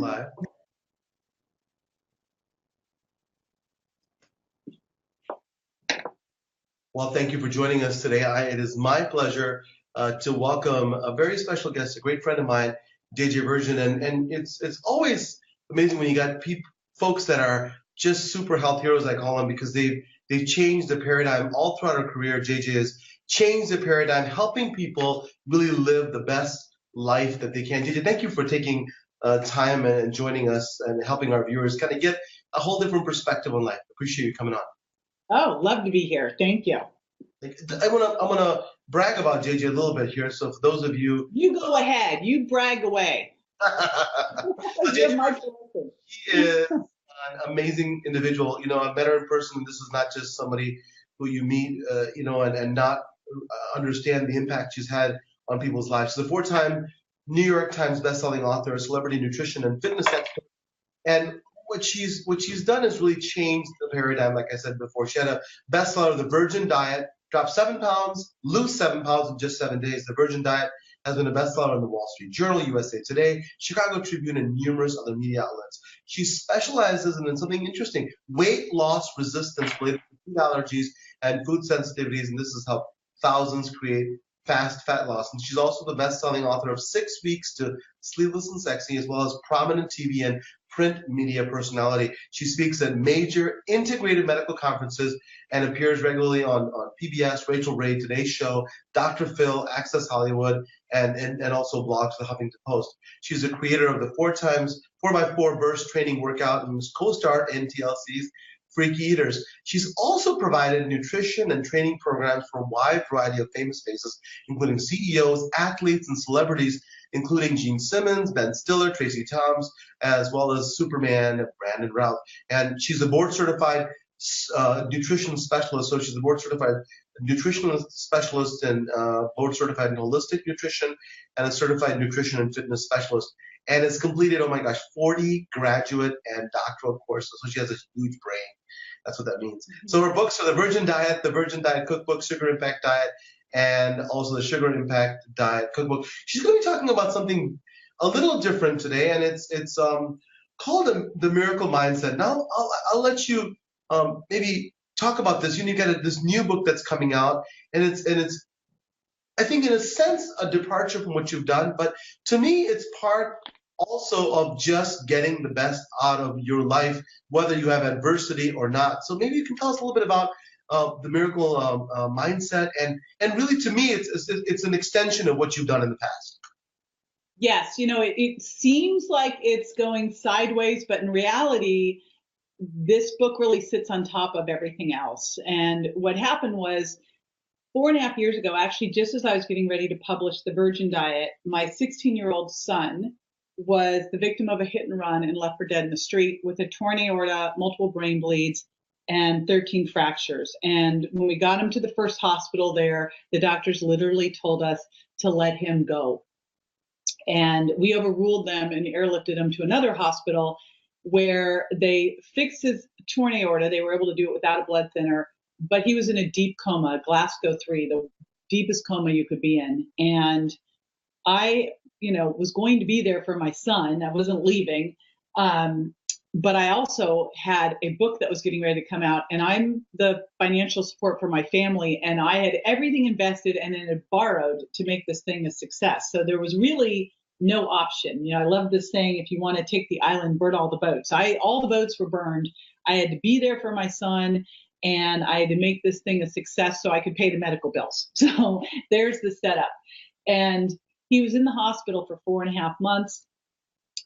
live. Well, thank you for joining us today. It is my pleasure to welcome a very special guest, a great friend of mine, JJ Virgin. And it's always amazing when you got folks that are just super health heroes, I call them, because they've changed the paradigm all throughout her career. JJ has changed the paradigm, helping people really live the best life that they can. JJ, thank you for taking time and joining us and helping our viewers kind of get a whole different perspective on life. Appreciate you coming on. Oh, love to be here. Thank you. I'm gonna brag about JJ a little bit here. So for those of you, go ahead. You brag away. JJ, he is an amazing individual. You know, I've met her in person. This is not just somebody who you meet, and not understand the impact she's had on people's lives. She's a 4-time New York Times bestselling author, celebrity nutrition and fitness expert, and what she's done is really changed the paradigm. Like I said before, she had a bestseller, The Virgin Diet, drop 7 pounds, lose 7 pounds in just 7 days. The Virgin Diet has been a bestseller in the Wall Street Journal, USA Today, Chicago Tribune, and numerous other media outlets. She specializes in something interesting, weight loss resistance related to food allergies and food sensitivities, and this has helped thousands create fast fat loss. And she's also the best-selling author of 6 Weeks to Sleepless and Sexy, as well as prominent TV and print media personality. She speaks at major integrated medical conferences and appears regularly on PBS, Rachel Ray, Today's Show, Dr. Phil, Access Hollywood, and also blogs for the Huffington Post. She's the creator of the 4x4 burst training workout and co-star in TLC's Freaky Eaters. She's also provided nutrition and training programs for a wide variety of famous faces, including CEOs, athletes, and celebrities, including Gene Simmons, Ben Stiller, Tracy Thoms, as well as Superman, Brandon Routh. And she's a board-certified nutrition specialist. So she's a board-certified nutritionist specialist and board-certified in holistic nutrition and a certified nutrition and fitness specialist. And has completed, 40 graduate and doctoral courses. So she has a huge brain. That's what that means. So her books are The Virgin Diet Cookbook, Sugar Impact Diet, and also the Sugar Impact Diet Cookbook. She's going to be talking about something a little different today, and it's called the Miracle Mindset. Now I'll let you maybe talk about this. You got this new book that's coming out, and it's I think in a sense a departure from what you've done, but to me it's part also of just getting the best out of your life, whether you have adversity or not. So maybe you can tell us a little bit about the Miracle Mindset, and really to me it's an extension of what you've done in the past. Yes, it seems like it's going sideways, but in reality, this book really sits on top of everything else. And what happened was 4.5 years ago, actually, just as I was getting ready to publish The Virgin Diet, my 16-year-old son was the victim of a hit and run and left for dead in the street with a torn aorta, multiple brain bleeds, and 13 fractures. And when we got him to the first hospital there, the doctors literally told us to let him go. And we overruled them and airlifted him to another hospital where they fixed his torn aorta. They were able to do it without a blood thinner, but he was in a deep coma, Glasgow 3, the deepest coma you could be in. And I, was going to be there for my son. I wasn't leaving. But I also had a book that was getting ready to come out, and I'm the financial support for my family, and I had everything invested and then had borrowed to make this thing a success. So there was really no option. I love this saying, if you want to take the island, burn all the boats. All the boats were burned. I had to be there for my son, and I had to make this thing a success so I could pay the medical bills. So there's the setup. And he was in the hospital for 4.5 months.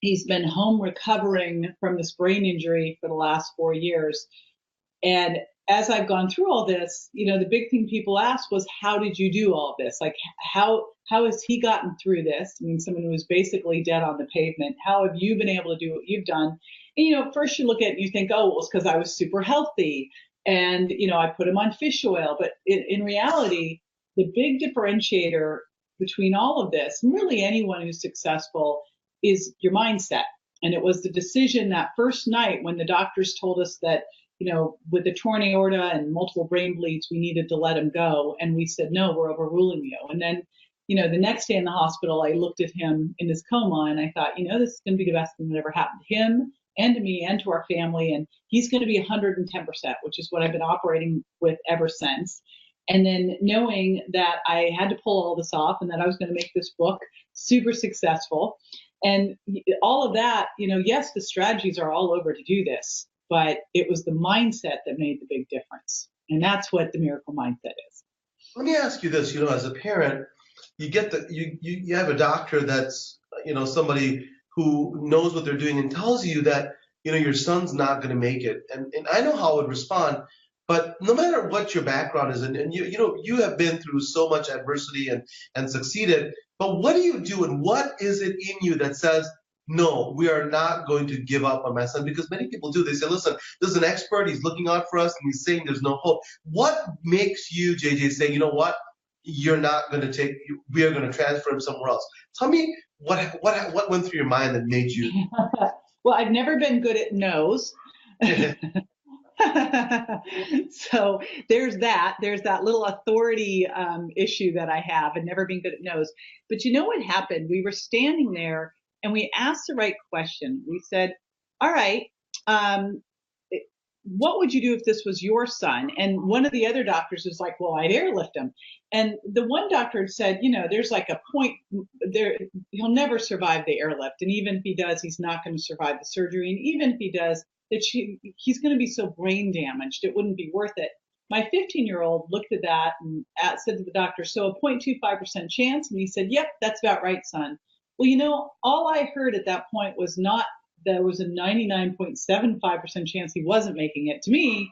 He's been home recovering from this brain injury for the last 4 years. And as I've gone through all this, the big thing people asked was, how did you do all this? Like, how has he gotten through this? I mean, someone who was basically dead on the pavement. How have you been able to do what you've done? And, first you look at it and you think, oh, well, it's because I was super healthy. And, I put him on fish oil. But in reality, the big differentiator between all of this, and really anyone who's successful, is your mindset. And it was the decision that first night when the doctors told us that, with the torn aorta and multiple brain bleeds, we needed to let him go. And we said, no, we're overruling you. And then the next day in the hospital, I looked at him in his coma and I thought, this is going to be the best thing that ever happened to him and to me and to our family. And he's going to be 110%, which is what I've been operating with ever since. And then knowing that I had to pull all this off and that I was going to make this book super successful and all of that, yes, the strategies are all over to do this, but it was the mindset that made the big difference. And that's what the miracle mindset is. Let me ask you this, as a parent, you get you have a doctor that's, somebody who knows what they're doing and tells you that, your son's not going to make it. And I know how I would respond, but no matter what your background is, and you have been through so much adversity and succeeded, but what do you do and what is it in you that says, no, we are not going to give up on my son? Because many people do. They say, listen, this is an expert. He's looking out for us and he's saying there's no hope. What makes you, JJ, say, you know what? You're not going to we are going to transfer him somewhere else. Tell me what went through your mind that made you. Well, I've never been good at no's. So there's that little authority issue that I have. I've never been good at no's. But you know what happened? We were standing there and we asked the right question. We said, all right, what would you do if this was your son? And one of the other doctors was like, well, I'd airlift him. And the one doctor had said, there's like a point there, he'll never survive the airlift. And even if he does, he's not going to survive the surgery. And even if he does, he's going to be so brain damaged, it wouldn't be worth it. My 15-year-old looked at that and said to the doctor, so a 0.25% chance? And he said, yep, that's about right, son. Well, all I heard at that point was not there was a 99.75% chance he wasn't making it. To me,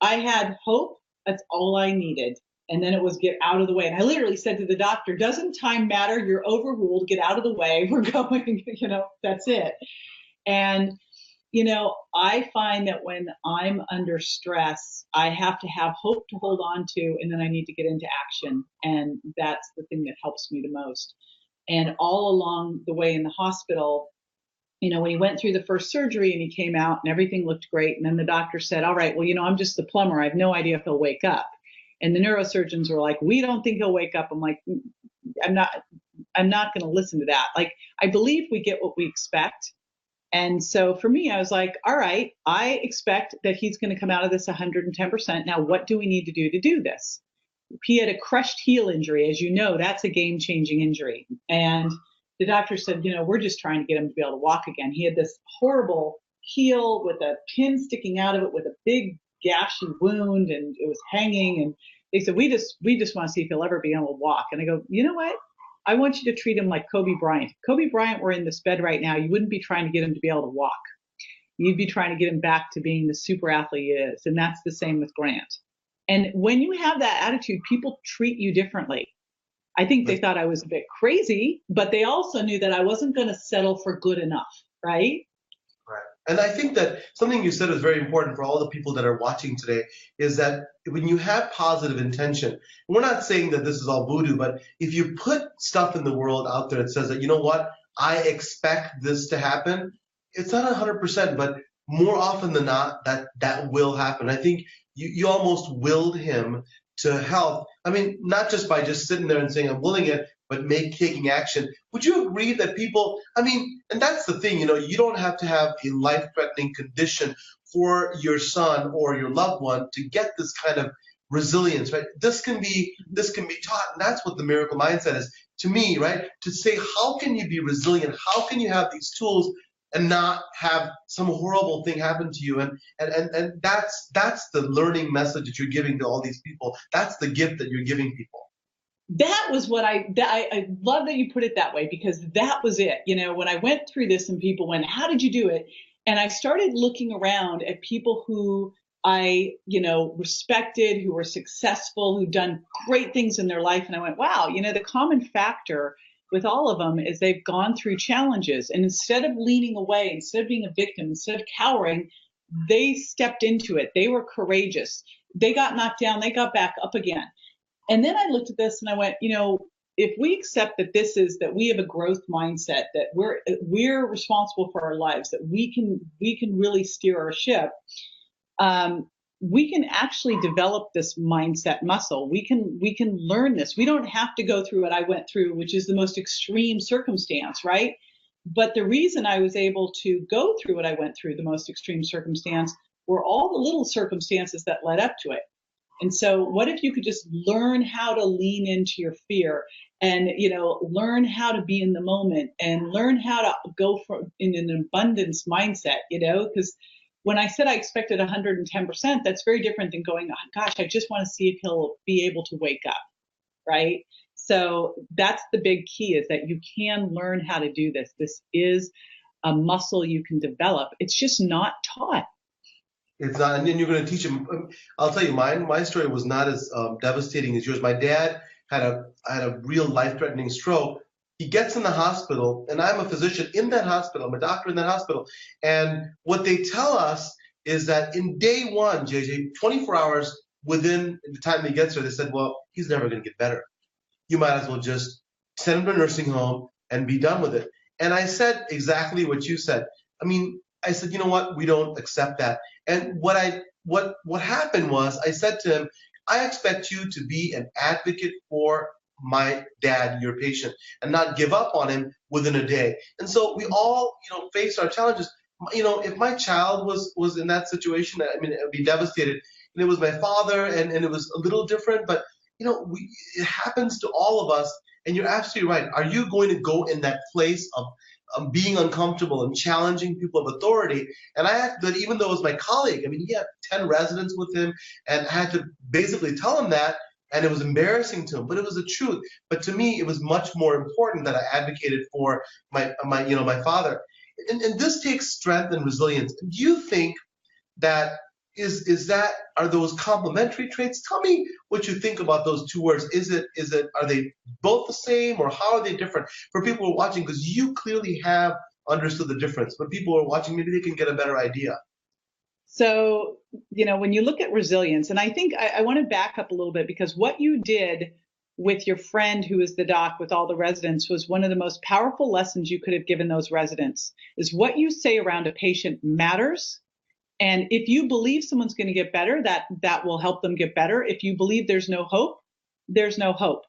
I had hope. That's all I needed. And then it was get out of the way. And I literally said to the doctor, doesn't time matter? You're overruled. Get out of the way. We're going, that's it. And, I find that when I'm under stress, I have to have hope to hold on to, and then I need to get into action. And that's the thing that helps me the most. And all along the way in the hospital, when he went through the first surgery and he came out and everything looked great. And then the doctor said, all right, well, I'm just the plumber. I have no idea if he'll wake up. And the neurosurgeons were like, we don't think he'll wake up. I'm like, I'm not going to listen to that. Like, I believe we get what we expect. And so for me, I was like, all right, I expect that he's going to come out of this 110%. Now, what do we need to do this? He had a crushed heel injury. As you know, that's a game-changing injury. And the doctor said, we're just trying to get him to be able to walk again. He had this horrible heel with a pin sticking out of it with a big gashy wound, and it was hanging. And they said, we just want to see if he'll ever be able to walk. And I go, you know what? I want you to treat him like Kobe Bryant. If Kobe Bryant were in this bed right now, you wouldn't be trying to get him to be able to walk. You'd be trying to get him back to being the super athlete he is. And that's the same with Grant. And when you have that attitude, people treat you differently. I think they thought I was a bit crazy, but they also knew that I wasn't going to settle for good enough, right? Right. And I think that something you said is very important for all the people that are watching today is that when you have positive intention, we're not saying that this is all voodoo, but if you put stuff in the world out there that says that, you know what, I expect this to happen, it's not 100%, but more often than not, that will happen. I think you almost willed him to health. I mean, not just by just sitting there and saying, I'm willing it, but taking action. Would you agree that people, and that's the thing, you don't have to have a life-threatening condition for your son or your loved one to get this kind of resilience, right? This can be taught, and that's what the miracle mindset is to me, right? To say, how can you be resilient? How can you have these tools and not have some horrible thing happen to you? And that's the learning message that you're giving to all these people. That's the gift that you're giving people. That was what I love that you put it that way, because that was it. When I went through this and people went, how did you do it? And I started looking around at people who I, respected, who were successful, who'd done great things in their life. And I went, wow, the common factor with all of them is they've gone through challenges. And instead of leaning away, instead of being a victim, instead of cowering, they stepped into it. They were courageous. They got knocked down. They got back up again. And then I looked at this and I went, if we accept that we have a growth mindset, that we're responsible for our lives, that we can really steer our ship, we can actually develop this mindset muscle. We can learn this. We don't have to go through what I went through, which is the most extreme circumstance, right? But the reason I was able to go through what I went through, the most extreme circumstance, were all the little circumstances that led up to it. And so what if you could just learn how to lean into your fear and, learn how to be in the moment and learn how to go in an abundance mindset, because when I said I expected 110%, that's very different than going, oh, gosh, I just want to see if he'll be able to wake up, right? So that's the big key, is that you can learn how to do this. This is a muscle you can develop. It's just not taught. It's not, and then you're going to teach him. I'll tell you, my story was not as devastating as yours. My dad had a real life-threatening stroke. He gets in the hospital, and I'm a physician in that hospital. I'm a doctor in that hospital. And what they tell us is that in day one, JJ, 24 hours within the time he gets there, they said, well, he's never going to get better. You might as well just send him to a nursing home and be done with it. And I said exactly what you said. I said, you know what? We don't accept that. And what happened was, I said to him, I expect you to be an advocate for my dad, your patient, and not give up on him within a day. And so we all, face our challenges. If my child was in that situation, I'd be devastated. And it was my father, and it was a little different, but it happens to all of us. And you're absolutely right. Are you going to go in that place of being uncomfortable and challenging people of authority? And I had to, even though it was my colleague, he had 10 residents with him, and I had to basically tell him that, and it was embarrassing to him, but it was the truth. But to me, it was much more important that I advocated for my father. And this takes strength and resilience. Do you think that are those complementary traits? Tell me what you think about those two words. Are they both the same, or how are they different for people who are watching? Because you clearly have understood the difference, but people who are watching, maybe they can get a better idea. So, when you look at resilience, and I think I want to back up a little bit, because what you did with your friend who is the doc with all the residents was one of the most powerful lessons you could have given those residents. Is what you say around a patient matters. And if you believe someone's going to get better, that will help them get better. If you believe there's no hope, there's no hope.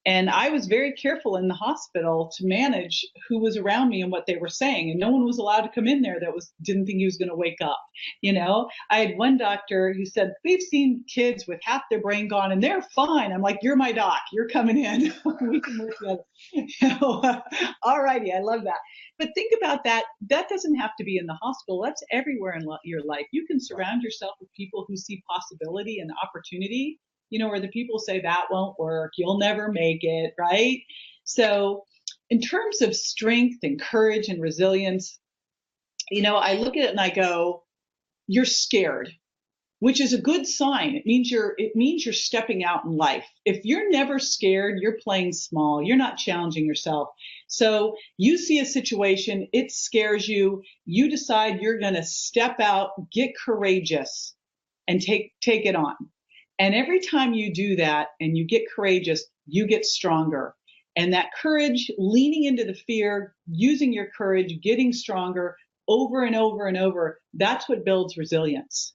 And I was very careful in the hospital to manage who was around me and what they were saying. And no one was allowed to come in there that didn't think he was going to wake up. I had one doctor who said, we've seen kids with half their brain gone and they're fine. I'm like, you're my doc. You're coming in. We can work together. All righty. I love that. But think about that. That doesn't have to be in the hospital. That's everywhere in your life. You can surround yourself with people who see possibility and opportunity, where the people say that won't work, you'll never make it, right? So in terms of strength and courage and resilience, I look at it and I go, you're scared, which is a good sign. It means you're stepping out in life. If you're never scared, you're playing small. You're not challenging yourself. So you see a situation, it scares you. You decide you're going to step out, get courageous, and take it on. And every time you do that and you get courageous, you get stronger. And that courage, leaning into the fear, using your courage, getting stronger over and over and over, that's what builds resilience.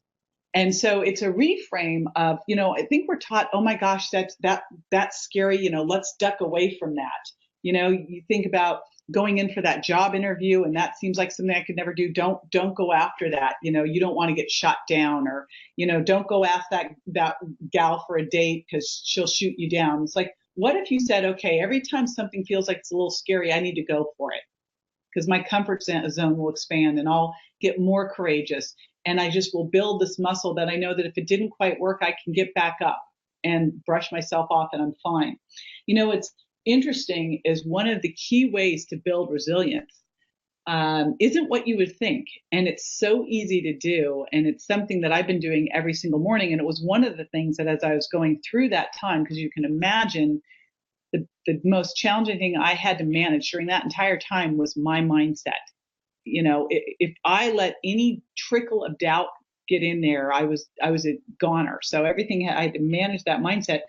And so it's a reframe of, I think we're taught, oh my gosh, that's scary, let's duck away from that. You think about going in for that job interview, and that seems like something I could never do. Don't go after that. You don't want to get shot down, or, don't go ask that gal for a date because she'll shoot you down. It's like, what if you said, okay, every time something feels like it's a little scary, I need to go for it, because my comfort zone will expand and I'll get more courageous. And I just will build this muscle that I know that if it didn't quite work, I can get back up and brush myself off and I'm fine. It's interesting, is one of the key ways to build resilience isn't what you would think. And it's so easy to do. And it's something that I've been doing every single morning. And it was one of the things that as I was going through that time, because you can imagine the most challenging thing I had to manage during that entire time was my mindset. If I let any trickle of doubt get in there, I was a goner. So everything, I had to manage that mindset.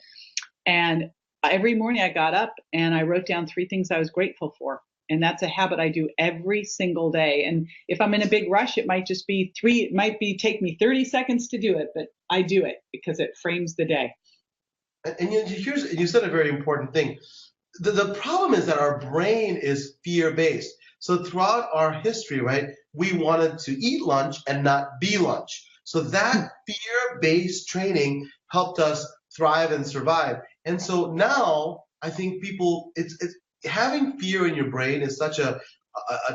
And every morning I got up and I wrote down 3 things I was grateful for. And that's a habit I do every single day. And if I'm in a big rush, it might just be take me 30 seconds to do it, but I do it because it frames the day. And you said a very important thing. The problem is that our brain is fear-based. So throughout our history, right, we wanted to eat lunch and not be lunch. So that fear-based training helped us thrive and survive. And so now I think people, it's having fear in your brain is such a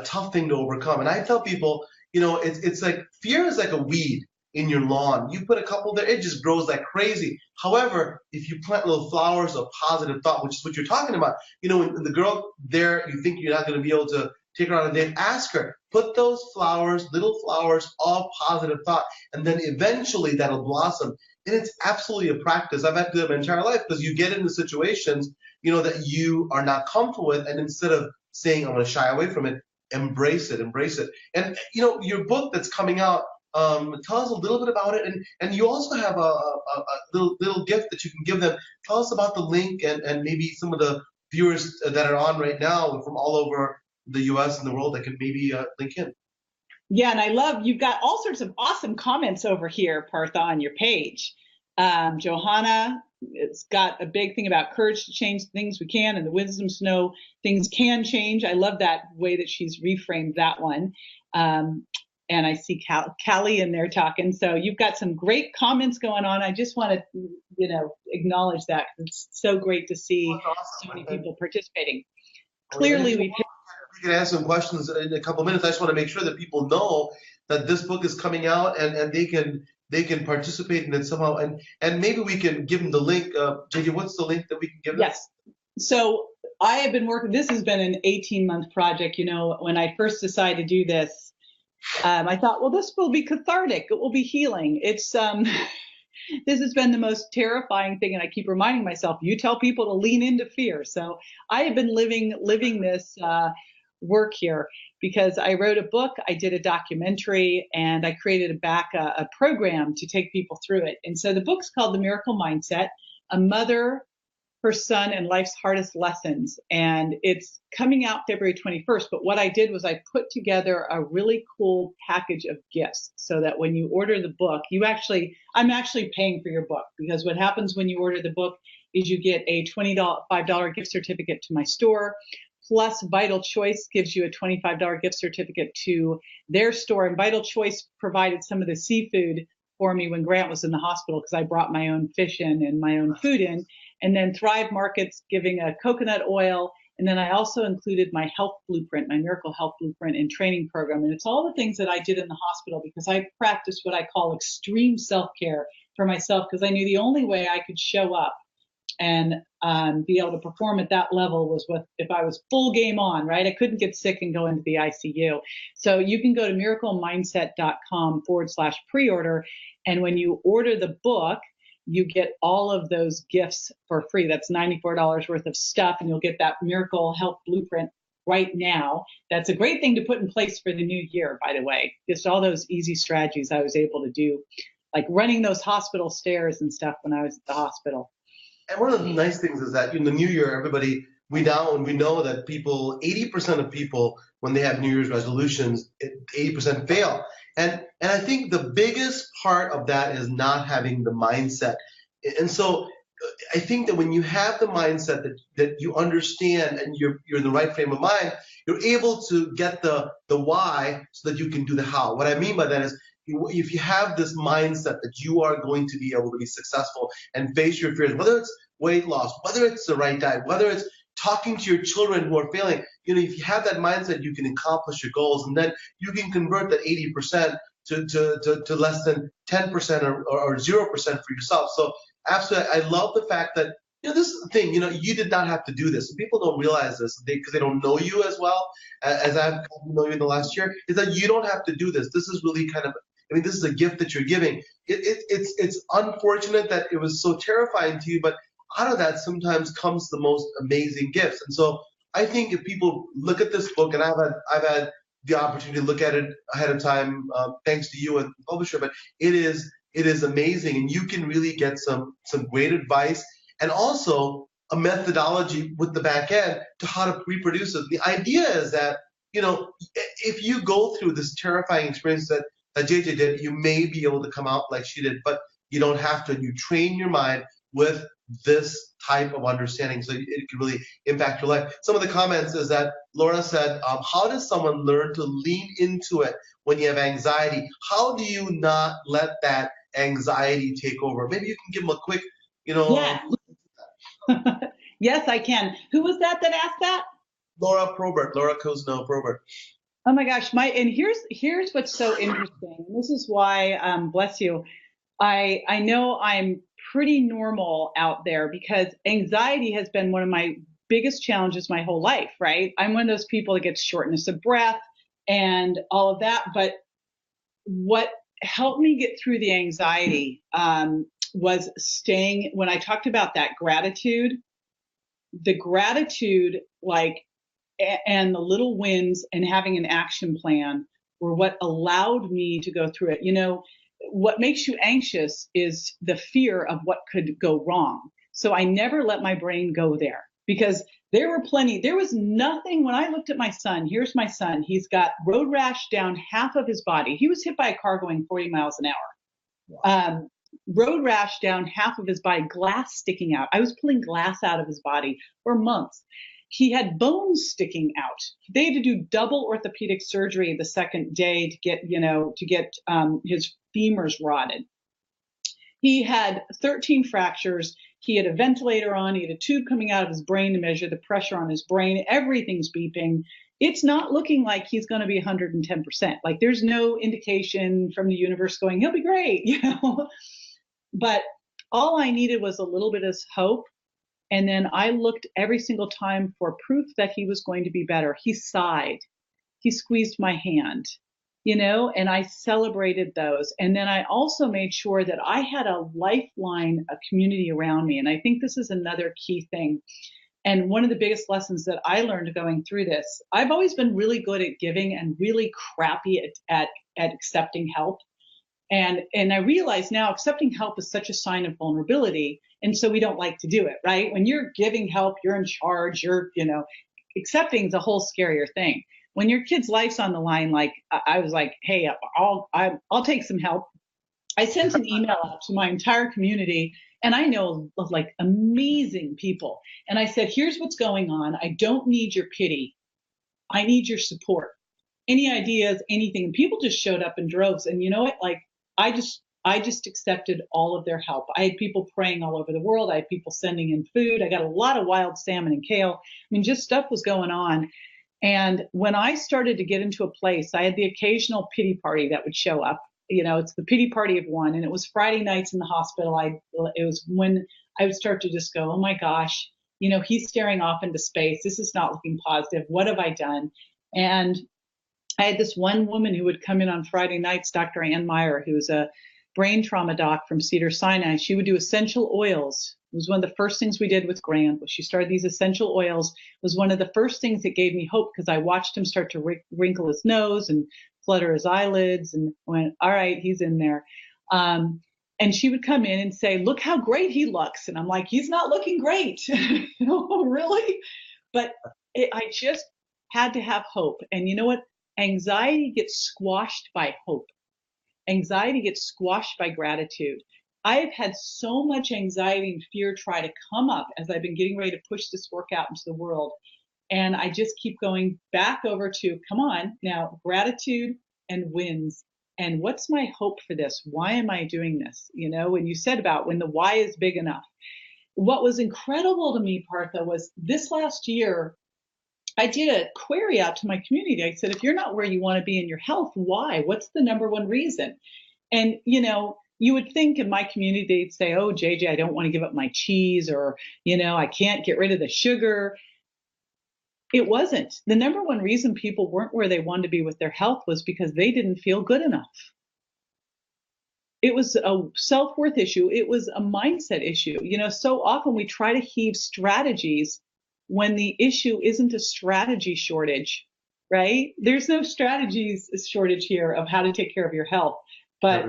tough thing to overcome. And I tell people, it's like fear is like a weed in your lawn. You put a couple there, it just grows like crazy. However, if you plant little flowers of positive thought, which is what you're talking about, when the girl there, you think you're not going to be able to take her on a date, ask her, put those flowers, little flowers of positive thought, and then eventually that'll blossom. And it's absolutely a practice. I've had to do it my entire life because you get into situations, that you are not comfortable with, and instead of saying, I'm going to shy away from it, embrace it. And, your book that's coming out, tell us a little bit about it, and you also have a little gift that you can give them. Tell us about the link and maybe some of the viewers that are on right now from all over the U.S. and the world that can maybe link in. Yeah, and I love, you've got all sorts of awesome comments over here, Partha, on your page. Johanna, it's got a big thing about courage to change things we can and the wisdom to know things can change. I love that way that she's reframed that one. And I see Callie in there talking. So you've got some great comments going on. I just want to, acknowledge that. It's so great to see so many people participating. Clearly, we can ask some questions in a couple of minutes. I just want to make sure that people know that this book is coming out and they can participate in it somehow. And maybe we can give them the link. JJ, what's the link that we can give them? Yes. So I have been working. This has been an 18-month project. When I first decided to do this, I thought, well, this will be cathartic. It will be healing. It's this has been the most terrifying thing, and I keep reminding myself, you tell people to lean into fear. So I have been living this work here because I wrote a book, I did a documentary, and I created a program to take people through it. And so the book's called The Miracle Mindset, A Mother, Her Son, and Life's Hardest Lessons. And it's coming out February 21st. But what I did was I put together a really cool package of gifts so that when you order the book, I'm actually paying for your book, because what happens when you order the book is you get a $25 gift certificate to my store. Plus, Vital Choice gives you a $25 gift certificate to their store. And Vital Choice provided some of the seafood for me when Grant was in the hospital because I brought my own fish in and my own food in. And then Thrive Markets giving a coconut oil. And then I also included my health blueprint, my miracle health blueprint and training program. And it's all the things that I did in the hospital because I practiced what I call extreme self-care for myself, because I knew the only way I could show up and be able to perform at that level was if I was full game on, right? I couldn't get sick and go into the ICU. So you can go to miraclemindset.com/pre-order. And when you order the book, you get all of those gifts for free. That's $94 worth of stuff. And you'll get that miracle health blueprint right now. That's a great thing to put in place for the new year, by the way. Just all those easy strategies I was able to do, like running those hospital stairs and stuff when I was at the hospital. And one of the nice things is that in the new year, we know that 80% of people, when they have New Year's resolutions, 80% fail. And I think the biggest part of that is not having the mindset. And so I think that when you have the mindset that you understand and you're in the right frame of mind, you're able to get the why so that you can do the how. What I mean by that is, if you have this mindset that you are going to be able to be successful and face your fears, whether it's weight loss, whether it's the right diet, whether it's talking to your children who are failing, if you have that mindset, you can accomplish your goals, and then you can convert that 80% to less than 10% or 0% for yourself. So absolutely, I love the fact that, this is the thing, you did not have to do this. People don't realize this because they don't know you as well as I've gotten to know you in the last year, is that you don't have to do this. This is really this is a gift that you're giving. It's unfortunate that it was so terrifying to you, but out of that sometimes comes the most amazing gifts. And so I think if people look at this book, and I've had the opportunity to look at it ahead of time, thanks to you and the publisher, but it is amazing, and you can really get some great advice. And also, a methodology with the back end to how to reproduce it. The idea is that, if you go through this terrifying experience that JJ did, you may be able to come out like she did, but you don't have to. And you train your mind with this type of understanding so it can really impact your life. Some of the comments is that Laura said, how does someone learn to lean into it when you have anxiety? How do you not let that anxiety take over? Maybe you can give them a quick, Yeah. Yes, I can. Who was that asked that? Laura Cosno Probert. Oh my gosh, and here's what's so interesting. This is why, bless you, I know I'm pretty normal out there because anxiety has been one of my biggest challenges my whole life, right? I'm one of those people that gets shortness of breath and all of that. But what helped me get through the anxiety was when I talked about that gratitude, the gratitude, and the little wins and having an action plan were what allowed me to go through it. What makes you anxious is the fear of what could go wrong. So I never let my brain go there because there was nothing when I looked at my son. Here's my son. He's got road rash down half of his body. He was hit by a car going 40 miles an hour. Wow. Road rash down half of his body, glass sticking out. I was pulling glass out of his body for months. He had bones sticking out. They had to do double orthopedic surgery the second day to get his femurs rotted. He had 13 fractures. He had a ventilator on. He had a tube coming out of his brain to measure the pressure on his brain. Everything's beeping. It's not looking like he's going to be 110%. Like there's no indication from the universe going, he'll be great, But all I needed was a little bit of hope. And then I looked every single time for proof that he was going to be better. He sighed. He squeezed my hand, and I celebrated those. And then I also made sure that I had a lifeline, a community around me. And I think this is another key thing. And one of the biggest lessons that I learned going through this, I've always been really good at giving and really crappy at accepting help. And I realize now accepting help is such a sign of vulnerability. And so we don't like to do it, right? When you're giving help, you're in charge, accepting is a whole scarier thing. When your kid's life's on the line, I was like, hey, I'll take some help. I sent an email out to my entire community, and I know of amazing people. And I said, here's what's going on. I don't need your pity. I need your support. Any ideas, anything. And people just showed up in droves. And you know what? I just accepted all of their help. I had people praying all over the world. I had people sending in food. I got a lot of wild salmon and kale. Just stuff was going on. And when I started to get into a place, I had the occasional pity party that would show up. It's the pity party of one. And it was Friday nights in the hospital. It was when I would start to just go, oh my gosh, he's staring off into space. This is not looking positive. What have I done? And I had this one woman who would come in on Friday nights, Dr. Ann Meyer, who's a brain trauma doc from Cedars-Sinai. She would do essential oils. It was one of the first things we did with Grant. She started these essential oils. It was one of the first things that gave me hope because I watched him start to wrinkle his nose and flutter his eyelids and went, all right, he's in there. And she would come in and say, look how great he looks. And I'm like, he's not looking great. Really? But I just had to have hope. And you know what? Anxiety gets squashed by hope. Anxiety gets squashed by gratitude. I have had so much anxiety and fear try to come up as I've been getting ready to push this work out into the world. And I just keep going back over to, come on, now gratitude and wins. And what's my hope for this? Why am I doing this? When you said about when the why is big enough. What was incredible to me, Partha, was this last year, I did a query out to my community. I said, if you're not where you want to be in your health, why? What's the number one reason? And, you would think in my community, they'd say, oh, JJ, I don't want to give up my cheese, or, I can't get rid of the sugar. It wasn't. The number one reason people weren't where they wanted to be with their health was because they didn't feel good enough. It was a self-worth issue. It was a mindset issue. So often we try to heave strategies when the issue isn't a strategy shortage, right? There's no strategies shortage here of how to take care of your health, but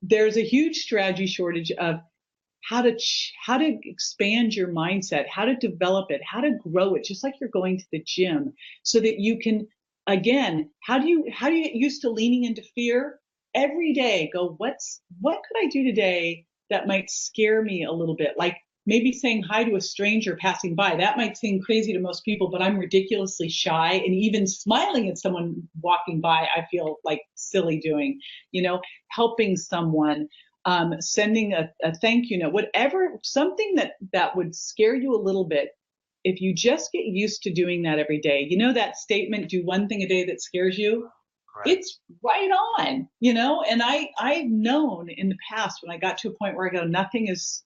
there's a huge strategy shortage of how to expand your mindset, how to develop it, how to grow it, just like you're going to the gym, so that you can, again, how do you get used to leaning into fear? Every day, go, what could I do today that might scare me a little bit? Like maybe saying hi to a stranger passing by. That might seem crazy to most people, but I'm ridiculously shy. And even smiling at someone walking by, I feel like silly doing, helping someone, sending a thank you note, whatever, something that would scare you a little bit. If you just get used to doing that every day, that statement, do one thing a day that scares you. Right. It's right on, and I've known in the past when I got to a point where I go, nothing is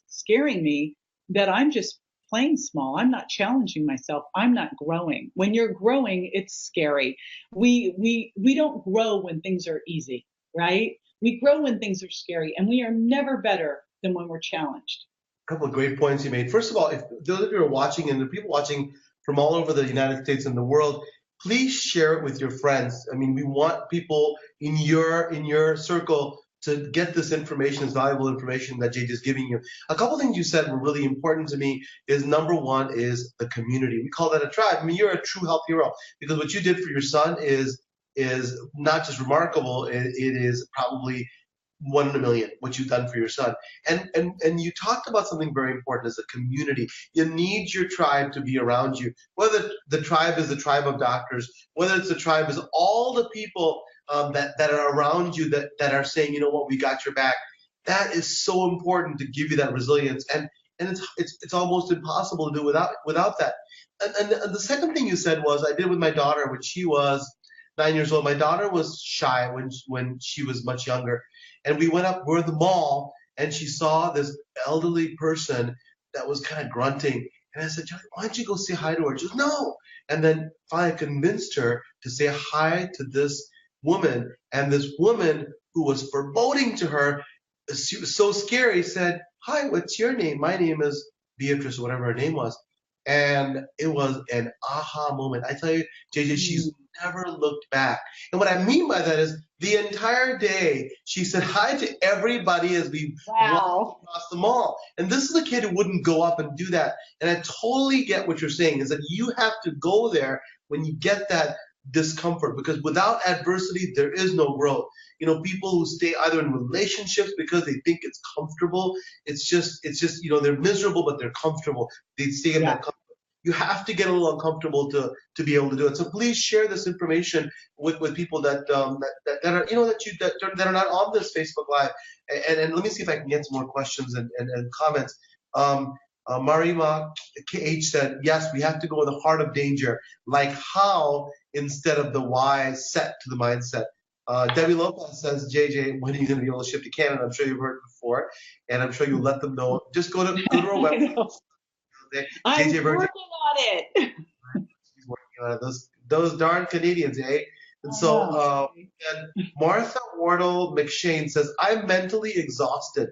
scaring me, that I'm just playing small. I'm not challenging myself. I'm not growing. When you're growing, it's scary. We don't grow when things are easy, right? We grow when things are scary, and we are never better than when we're challenged. A couple of great points you made. First of all, if those of you are watching, and the people watching from all over the United States and the world, please share it with your friends. I mean, we want people in your circle to get this information, this valuable information that JJ is giving you. A couple things you said were really important to me. Is number one is the community. We call that a tribe. I mean, you're a true health hero, because what you did for your son is not just remarkable. It is probably 1 in a million what you've done for your son. And you talked about something very important as a community. You need your tribe to be around you. Whether the tribe is the tribe of doctors, whether it's the tribe is all the people that are around you that are saying, what, we got your back. That is so important to give you that resilience. And it's almost impossible to do without that. And the second thing you said was, I did with my daughter when she was 9 years old. My daughter was shy when she was much younger. And we're at the mall, and she saw this elderly person that was kind of grunting. And I said, Johnny, why don't you go say hi to her? She goes, no. And then finally I convinced her to say hi to this woman. And this woman, who was foreboding to her, she was so scary, said, hi, what's your name? My name is Beatrice, or whatever her name was. And it was an aha moment. I tell you, JJ, she's never looked back. And what I mean by that is, the entire day she said hi to everybody as we walked across the mall. And this is a kid who wouldn't go up and do that. And I totally get what you're saying, is that you have to go there when you get that discomfort, because without adversity there is no growth. People who stay either in relationships because they think it's comfortable, it's just they're miserable but they're comfortable. They stay in that comfort. You have to get a little uncomfortable to be able to do it. So please share this information with people that are that are not on this Facebook Live. And let me see if I can get some more questions and comments. Marima KH said, yes, we have to go in the heart of danger, like how instead of the why, set to the mindset. Debbie Lopez says, JJ, when are you going to be able to ship to Canada? I'm sure you've heard it before, and I'm sure you'll let them know. Just go to our website. I'm working on it. She's working on it. Those darn Canadians, eh? And so, and Martha Wardle McShane says, I'm mentally exhausted.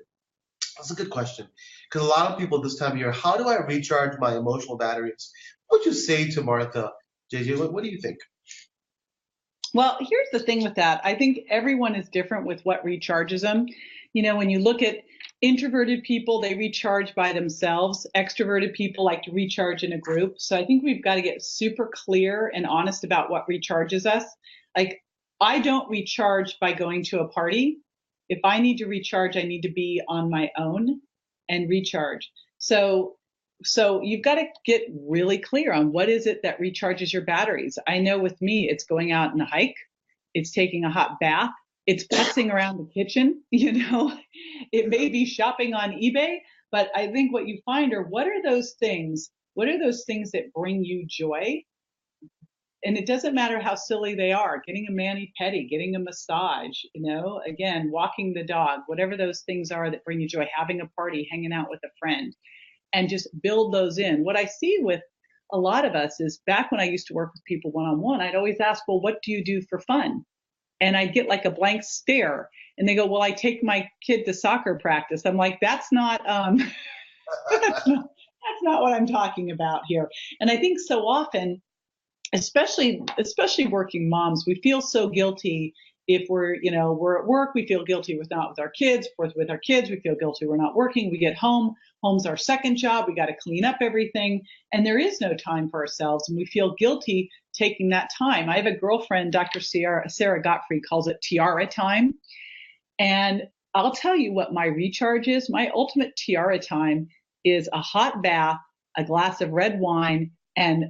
That's a good question, because a lot of people this time of year, how do I recharge my emotional batteries? What would you say to Martha, JJ? What do you think? Well, here's the thing with that. I think everyone is different with what recharges them. When you look at introverted people, they recharge by themselves. Extroverted people like to recharge in a group. So I think we've got to get super clear and honest about what recharges us. Like, I don't recharge by going to a party. If I need to recharge, I need to be on my own and recharge. So you've got to get really clear on what is it that recharges your batteries. I know with me, it's going out on a hike. It's taking a hot bath. It's putzing around the kitchen. It may be shopping on eBay, but I think what you find are, what are those things that bring you joy? And it doesn't matter how silly they are. Getting a mani-pedi, getting a massage, again, walking the dog, whatever those things are that bring you joy, having a party, hanging out with a friend, and just build those in. What I see with a lot of us is, back when I used to work with people one-on-one, I'd always ask, well, what do you do for fun? And I'd get like a blank stare, and they go, well, I take my kid to soccer practice. I'm like, that's not that's not what I'm talking about here. And I think so often, especially working moms, we feel so guilty If we're at work, we feel guilty we're not with our kids. If we're with our kids, we feel guilty we're not working. We get home. Home's our second job. We got to clean up everything. And there is no time for ourselves. And we feel guilty taking that time. I have a girlfriend, Dr. Sarah Gottfried, calls it tiara time. And I'll tell you what my recharge is. My ultimate tiara time is a hot bath, a glass of red wine, and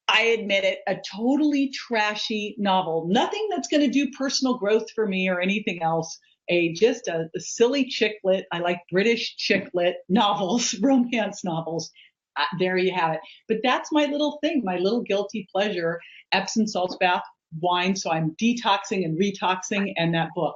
I admit it, a totally trashy novel. Nothing that's going to do personal growth for me or anything else. Just a silly chick lit. I like British chick lit novels, romance novels. There you have it. But that's my little thing, my little guilty pleasure, Epsom salts bath, wine. So I'm detoxing and retoxing, and that book.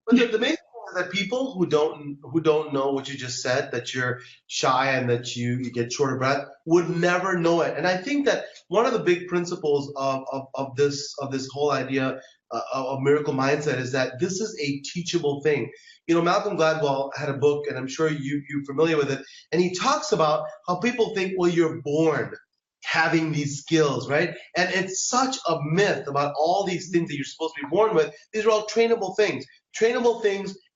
But the main thing is that people who don't know what you just said, that you're shy and that you get short of breath, would never know it. And I think that one of the big principles of this whole idea of miracle mindset is that this is a teachable thing. Malcolm Gladwell had a book, and I'm sure you're familiar with it, and he talks about how people think, well, you're born having these skills, right? And it's such a myth about all these things that you're supposed to be born with. These are all trainable things.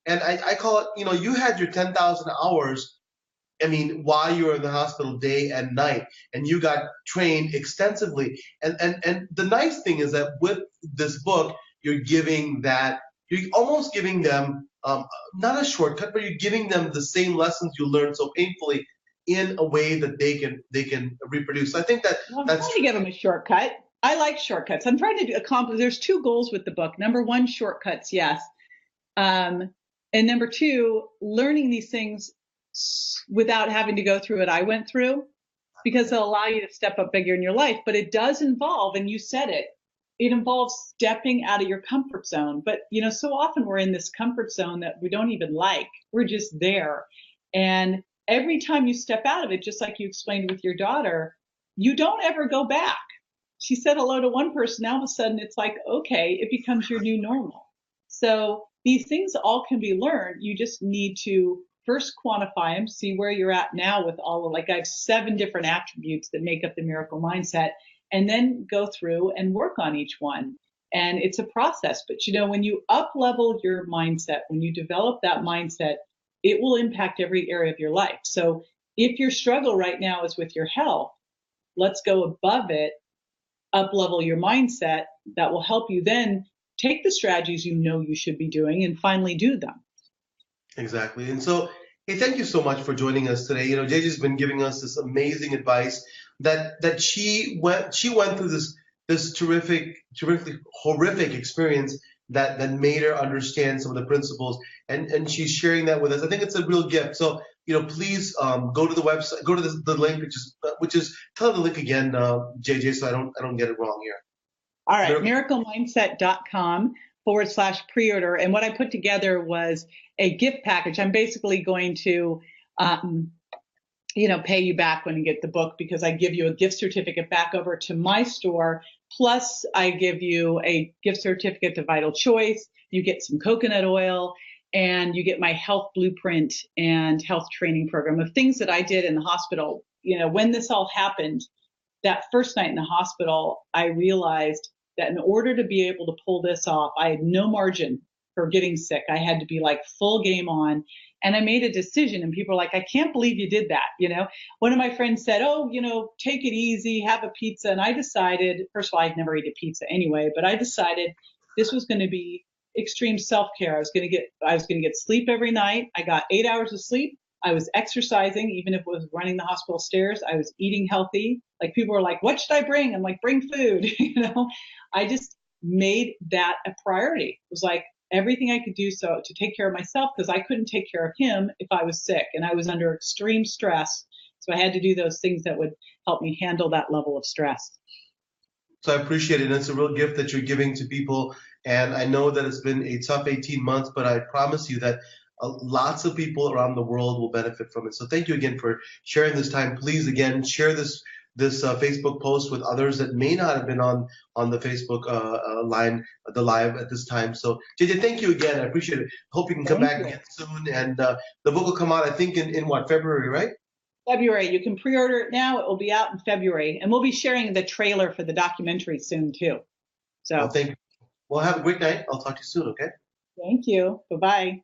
And I call it, you had your 10,000 hours, while you were in the hospital day and night, and you got trained extensively. And the nice thing is that with this book, you're almost giving them, not a shortcut, but you're giving them the same lessons you learned so painfully in a way that they can reproduce. So I think that's I'm trying to give them a shortcut. I like shortcuts. I'm trying to accomplish, there's 2 goals with the book. Number 1, shortcuts, yes. And number 2, learning these things without having to go through what I went through, because they'll allow you to step up bigger in your life. But it does involve, and you said it involves stepping out of your comfort zone. But, so often we're in this comfort zone that we don't even like. We're just there. And every time you step out of it, just like you explained with your daughter, you don't ever go back. She said hello to one person. Now all of a sudden it's like, okay, it becomes your new normal. So these things all can be learned. You just need to first quantify them, see where you're at now with I have 7 different attributes that make up the miracle mindset, and then go through and work on each one. And it's a process. But when you up level your mindset, when you develop that mindset, it will impact every area of your life. So if your struggle right now is with your health, let's go above it, up level your mindset. That will help you then take the strategies you should be doing and finally do them. Exactly. And so, hey, thank you so much for joining us today. JJ's been giving us this amazing advice that she went through this terrifically horrific experience that made her understand some of the principles, and she's sharing that with us. I think it's a real gift. So, please go to the website, go to the link, which is tell the link again, JJ, so I don't get it wrong here. All right, miraclemindset.com/pre-order. And what I put together was a gift package. I'm basically going to, pay you back when you get the book, because I give you a gift certificate back over to my store. Plus, I give you a gift certificate to Vital Choice. You get some coconut oil, and you get my health blueprint and health training program of things that I did in the hospital. When this all happened, that first night in the hospital, I realized that in order to be able to pull this off, I had no margin for getting sick. I had to be full game on. And I made a decision, and people are like, I can't believe you did that. One of my friends said, take it easy, have a pizza. And I decided, first of all, I'd never eat a pizza anyway, but I decided this was going to be extreme self-care. I was going to get sleep every night. I got 8 hours of sleep. I was exercising, even if it was running the hospital stairs. I was eating healthy. People were like, what should I bring? I'm like, bring food. I just made that a priority. It was everything I could do so to take care of myself, because I couldn't take care of him if I was sick, and I was under extreme stress. So I had to do those things that would help me handle that level of stress. So I appreciate it. And it's a real gift that you're giving to people. And I know that it's been a tough 18 months, but I promise you that lots of people around the world will benefit from it. So thank you again for sharing this time. Please, again, share this Facebook post with others that may not have been on the Facebook the live at this time. So JJ, thank you again. I appreciate it. Hope you can come back again soon. And the book will come out, I think, in February, right? February. You can pre-order it now. It will be out in February. And we'll be sharing the trailer for the documentary soon, too. So thank you. Well, have a great night. I'll talk to you soon, okay? Thank you. Bye-bye.